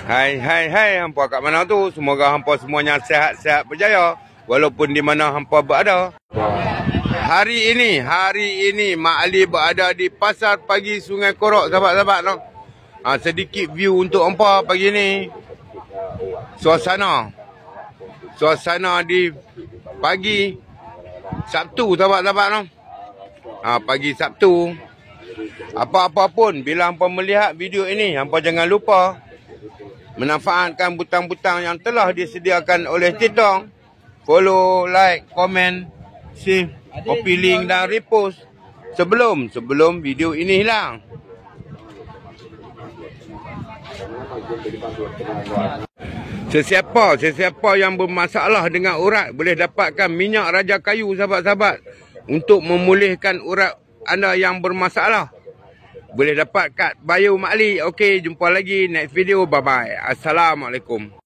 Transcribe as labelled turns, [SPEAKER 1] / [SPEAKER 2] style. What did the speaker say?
[SPEAKER 1] Hai, hampa kat mana tu? Semoga hampa semuanya sihat-sihat berjaya walaupun di mana hampa berada. Hari ini Mak Ali berada di Pasar Pagi Sungai Korok, sahabat-sahabat tu. Sedikit view untuk hampa pagi ni. Suasana di pagi Sabtu, sahabat-sahabat tu. Pagi Sabtu. Apa-apa pun, bila hampa melihat video ini, hampa jangan lupa manfaatkan butang-butang yang telah disediakan oleh TikTok. Follow, like, komen, share, copy link dan repost sebelum video ini hilang. Sesiapa yang bermasalah dengan urat boleh dapatkan minyak raja kayu, sahabat-sahabat, untuk memulihkan urat anda yang bermasalah. Boleh dapat kat bio Mak Ali. Okey, jumpa lagi next video. Bye bye. Assalamualaikum.